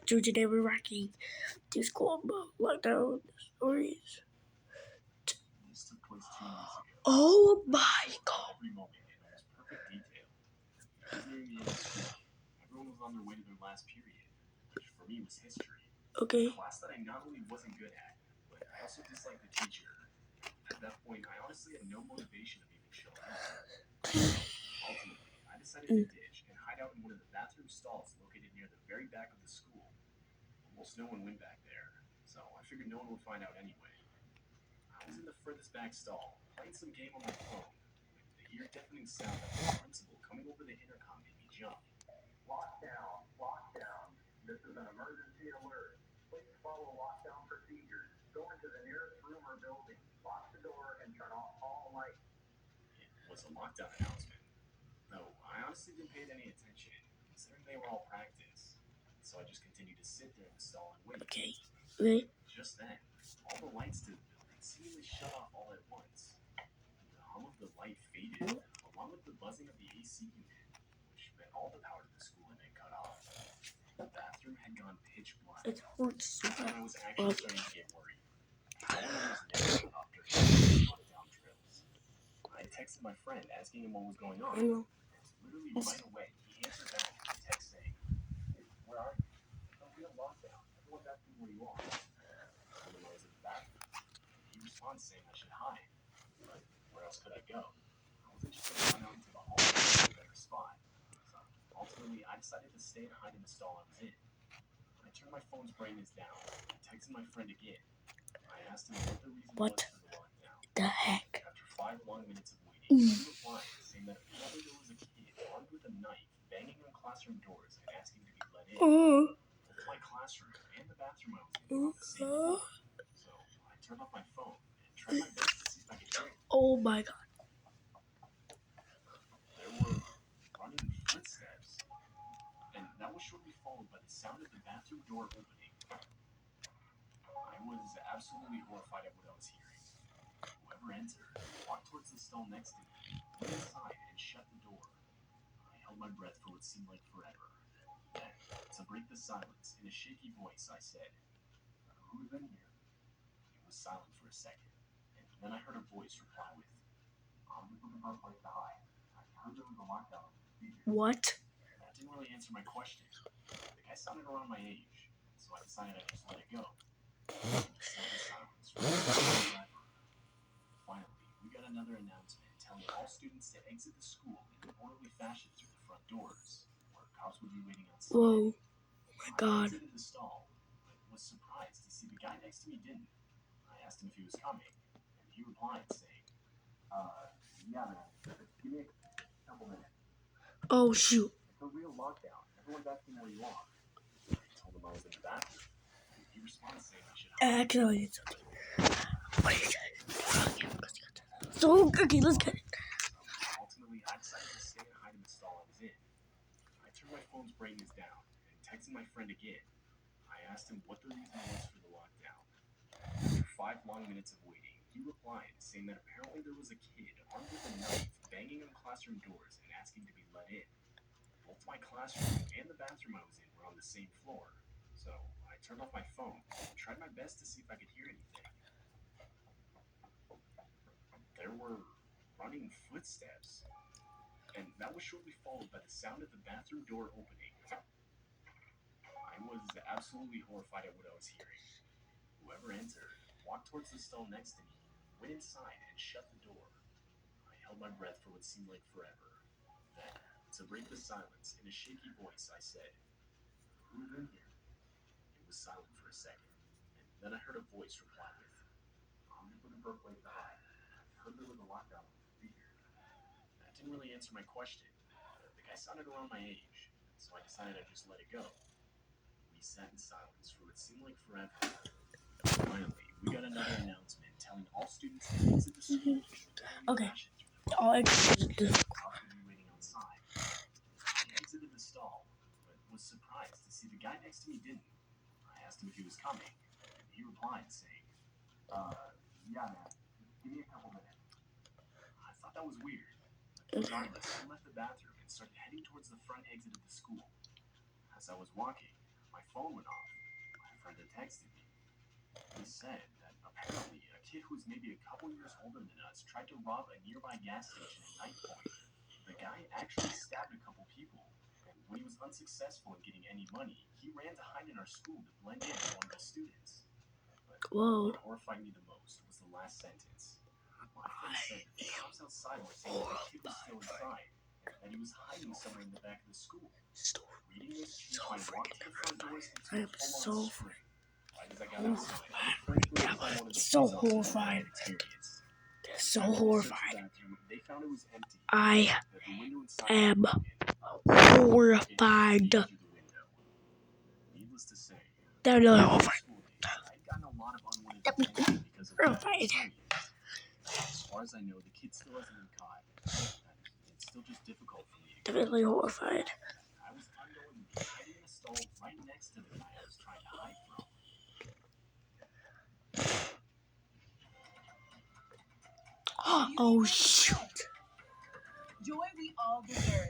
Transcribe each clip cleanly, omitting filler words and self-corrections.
So today we're rocking this school lockdown stories. This took place 2 years ago. Oh my god. Every moment in almost perfect detail. It was nearing the end of school. Everyone was on their way to their last period, which for me was history. Okay. A class that I not only wasn't good at, but I also disliked the teacher. At that point, I honestly had no motivation of even showing up. Ultimately, I decided to ditch and hide out in one of the bathroom stalls located near the very back of the school. Almost no one went back there, so I figured no one would find out anyway. I was in the furthest back stall, playing some game on my phone, when the ear-deafening sound of the principal coming over the intercom made me jump. Lockdown, lockdown. This is an emergency alert. Please follow lockdown procedures. Go into the nearest room or building, lock the door, and turn off all lights. It was a lockdown announcement, though I honestly didn't pay it any attention, considering they were all practice. So I just continued to sit there in the stall and wait. Okay. Wait. Just then, all the lights to the building seemingly shut off all at once. The hum of the light faded, along with the buzzing of the AC unit, which meant all the power to the school had been cut off. The bathroom had gone pitch black. It hurts so That's when bad. I was actually starting to get worried. No one was never up during the lockdown drills. I texted my friend asking him what was going on. I know. Literally right away, he answered back with a text saying, "Hey, where are you? It's a real lockdown. Everyone's asking where you are." I told him I was in the bathroom. He responds saying I should hide. But where else could I go? I wasn't just going to run out into the hallway to find a better spot. So ultimately, I decided to stay and hide in the stall I was in. I turned my phone's brightness down and texted my friend again. I asked him what the reason was What for the lockdown. the heck? After 5 long minutes of waiting, he replied saying that apparently there was a kid armed with a knife banging on classroom doors and asking to be let in. Both my classroom and the bathroom I was in were on the same floor. So I turned off my phone and tried my best to see if I could hear it. Oh my god. There were running footsteps, and that was shortly followed by the sound of the bathroom door opening. I was absolutely horrified at what I was hearing. Whoever entered walked towards the stall next to me, went inside, and shut the door. I held my breath for what seemed like forever. Then, to break the silence, in a shaky voice, I said, "Who's in here?" It was silent for a second, and then I heard a voice reply with, "I'm just looking for a place to hide. I heard there was a lockdown procedure." What? That didn't really answer my question. The guy sounded around my age, so I decided I'd just let it go. We sat in silence for forever. Finally, we got another announcement telling all students to exit the school in an orderly fashion through the front doors, where cops would be waiting outside. Whoa. Oh my I god. exited the stall, but was surprised to see the guy next to me didn't. I asked him if he was coming, and he replied saying, "Yeah, man, just give me a couple minutes. Oh shoot. It's a real lockdown. Everyone's asking where you are." I told him I was in the bathroom, and he responded saying I should I hide. accidentally did something. What are you guys? So okay, let's get it. Ultimately, I decided to stay and hide in the stall I was in. I turned my phone's brightness down and texted my friend again. I asked him what the reason was for the lockdown. After 5 long minutes of waiting, he replied saying that apparently there was a kid armed with a knife banging on classroom doors and asking to be let in. Both my classroom and the bathroom I was in were on the same floor, so I turned off my phone and tried my best to see if I could hear anything. There were running footsteps, and that was shortly followed by the sound of the bathroom door opening. I was absolutely horrified at what I was hearing. Whoever entered walked towards the stall next to me, went inside, and shut the door. I held my breath for what seemed like forever. Then, to break the silence, in a shaky voice, I said, "Who's in here?" It was silent for a second, and then I heard a voice reply with, "I'm just looking for a place to hide. I heard there was a lockdown procedure." That didn't really answer my question. The guy sounded around my age, so I decided I'd just let it go. We sat in silence for what seemed like forever. Finally, we got another announcement telling all students to exit the school in an orderly Okay. fashion through the front I'll doors, exit where this. cops would be waiting outside. I exited the stall, but was surprised to see the guy next to me didn't. I asked him if he was coming, and he replied saying, "Yeah, man, just give me a couple minutes." I thought that was weird, but regardless, I left the bathroom and started heading towards the front exit of the school. As I was walking, my phone went off. My friend had texted me. He said that apparently a kid who's maybe a couple years older than us tried to rob a nearby gas station at Night Point. The guy actually stabbed a couple people, and when he was unsuccessful in getting any money, he ran to hide in our school to blend in as one of the students. But Whoa. what horrified me the most was the last sentence. My friend said that the cops outside were saying that the kid was still inside, and that he was hiding somewhere in the back of the school. Reading this changed my walk to the front doors I into am a full-on so sprint. Right as I got outside, frankly, Yeah, I wanted to so freeze off the horrified. experience. So After they searched the horrified. bathroom, they found it was empty. I That the window inside am was broken. horrified. Through the window. Needless to say, They're really during horrified. school days, I'd gotten a lot of unwanted attention because of that Horrified. experience. As far as I know, the kid still hasn't been caught. And it's still just difficult for me to Definitely horrified. I was unknowingly hiding in a stall right next to the guy I was trying to hide from. Oh shoot. Joy we all deserve.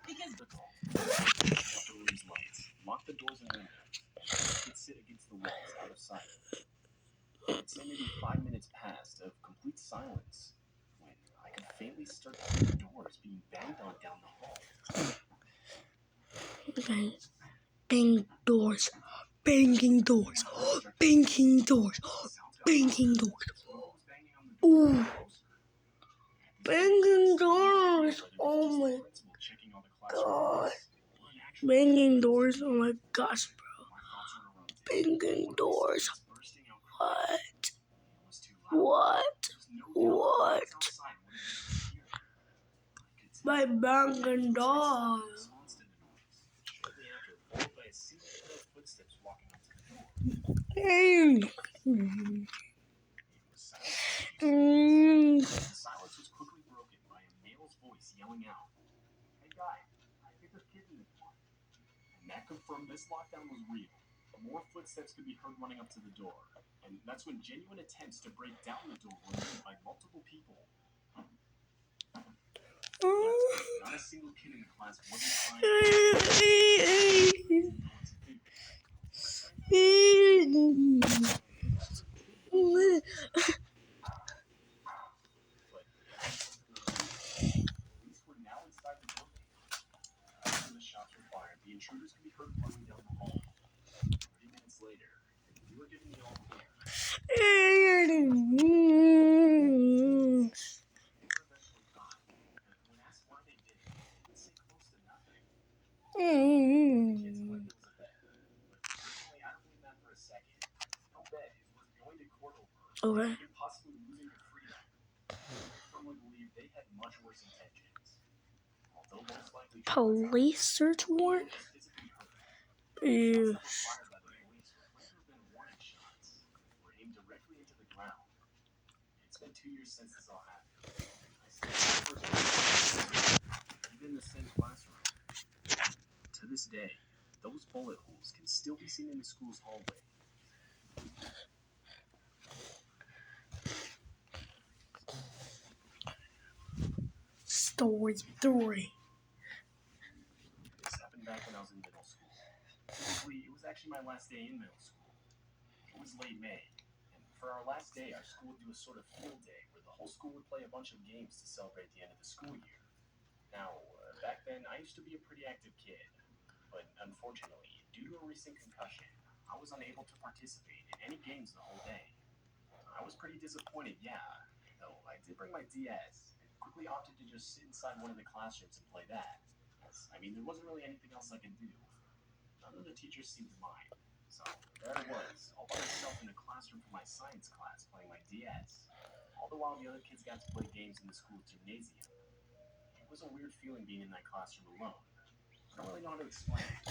Because Off the room's lights, lock the doors and windows. Kids sit against the walls out of sight. I'd say maybe 5 minutes passed of complete silence when I could faintly start to hear the doors being banged on down the hall. Okay. Bang doors. Banging doors. Banging doors. Banging doors. Ooh. Banging doors. Oh my god. Banging doors. Oh my gosh, bro. Banging doors. What? What? What? My banging doors. Hey. The silence was quickly broken by a male's voice yelling out, "Hey guy, I think there's kids in this one." And that confirmed this lockdown was real. More footsteps could be heard running up to the door. And that's when genuine attempts to break down the door were made by multiple people. Not a single kid in the class wasn't trying Police were now inside the building. After the shots were fired, the intruders could be heard running down the hall. 30 minutes later, we were given the all clear. They were eventually caught, and when asked why they did it, they would say close to nothing. Kids claimed it was a bet, but personally, I don't believe that for a second. No bet is worth going to court over, Okay. and possibly losing your freedom. I firmly believe they had much worse intentions. Although most likely Police search warrant? physically hurt. Ew. Shots that were fired by the police were claimed to have been warning shots and were aimed directly into the ground. It's been 2 years since this all happened. I still remember even in the same classroom. To this day, those bullet holes can still be seen in the school's hallway. Story 3. This happened back when I was in middle school. It was actually my last day in middle school. It was late May, and for our last day, our school would do a sort of field day where the whole school would play a bunch of games to celebrate the end of the school year. Now, back then, I used to be a pretty active kid, but unfortunately, due to a recent concussion, I was unable to participate in any games the whole day. I was pretty disappointed, yeah, though I did bring my DS and quickly opted to just sit inside one of the classrooms and play that. I mean, there wasn't really anything else I could do. None of the teachers seemed to mind. So there I was, all by myself in the classroom for my science class, playing my DS. All the while the other kids got to play games in the school gymnasium. It was a weird feeling being in that classroom alone. I don't really know how to explain it.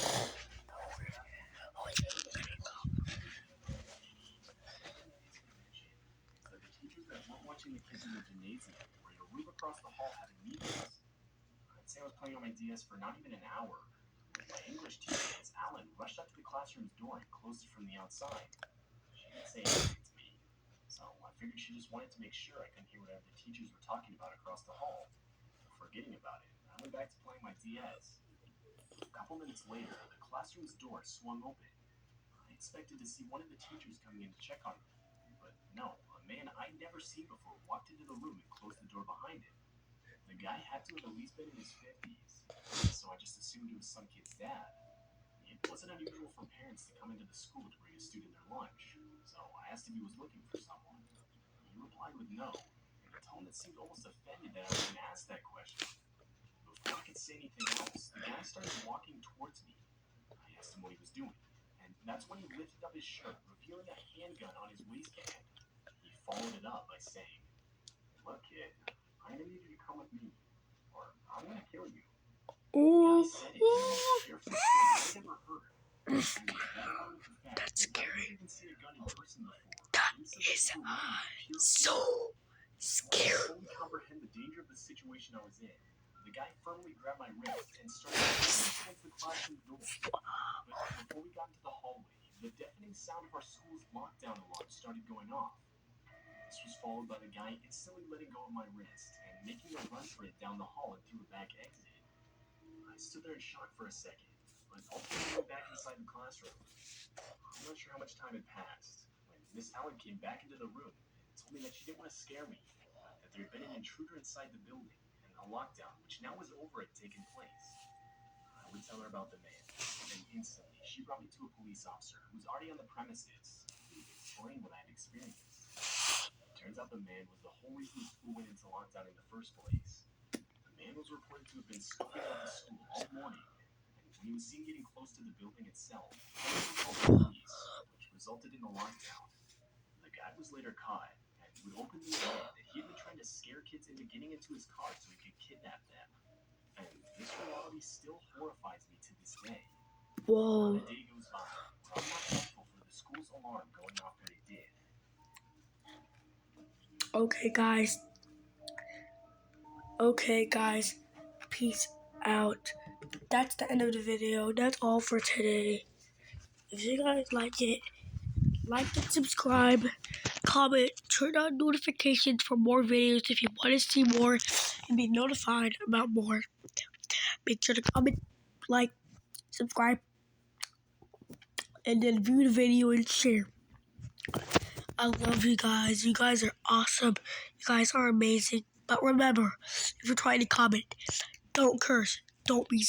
That the teachers that weren't watching the kids in the gymnasium were in a room across the hall having meetings. I'd say I was playing on my DS for not even an hour. My English teacher, Miss Allen, rushed up to the classroom's door and closed it from the outside. She didn't say anything to me, so I figured she just wanted to make sure I couldn't hear whatever the teachers were talking about across the hall. Forgetting about it, I went back to playing my DS. A couple minutes later, the classroom's door swung open. I expected to see one of the teachers coming in to check on me, but no, a man I'd never seen before walked into the room and closed the door behind him. The guy had to have at least been in his 50s, so I just assumed it was some kid's dad. It wasn't unusual for parents to come into the school to bring a student their lunch, so I asked if he was looking for someone. He replied with no, in a tone that seemed almost offended that I would even ask that question. Before I could say anything else, the guy started walking towards me. I asked him what he was doing, and that's when he lifted up his shirt, revealing a handgun on his waistband. He followed it up by saying, "Look, kid, I'm gonna need you to come with me, or I'm gonna kill you." Ooh, I said it in the most careful tone I'd ever heard. that's scary. I've even seen a gun in person before. That Instantly is threw me into pure so I scary. couldn't fully comprehend the danger of the situation I was in. The guy firmly grabbed my wrist and started pushing towards the classroom door. But before we got into the hallway, the deafening sound of our school's lockdown alarm started going off. This was followed by the guy instantly letting go of my wrist and making a run for it down the hall and through a back exit. I stood there in shock for a second, but ultimately went back inside the classroom. I'm not sure how much time had passed when Miss Allen came back into the room and told me that she didn't want to scare me, that there had been an intruder inside the building, and a lockdown, which now was over, had taken place. I would tell her about the man, and instantly she brought me to a police officer who was already on the premises to explain what I had experienced. Turns out the man was the whole reason the school went into lockdown in the first place. The man was reported to have been scoping out the school all morning, and when he was seen getting close to the building itself, he called the police, which resulted in a lockdown. The guy was later caught and would openly admit that he had been trying to scare kids into getting into his car so he could kidnap them. And this reality still horrifies me to this day. Whoa. Not a day goes by where I'm not thankful for the school's alarm going off when it did. Okay, guys. Peace out. That's the end of the video. That's all for today. If you guys like it, like and subscribe, comment, turn on notifications for more videos if you want to see more and be notified about more. Make sure to comment, like, subscribe, and then view the video and share. I love you guys. You guys are awesome. You guys are amazing. But remember, if you're trying to comment, don't curse, don't be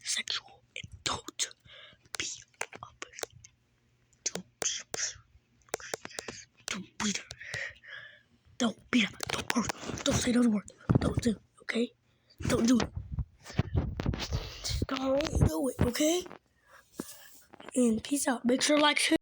sexual, and don't be up. Don't beat up. Don't hurt. Don't say those words. Don't do it, okay? Don't do it. Don't do it, okay? And peace out. Make sure to like, share.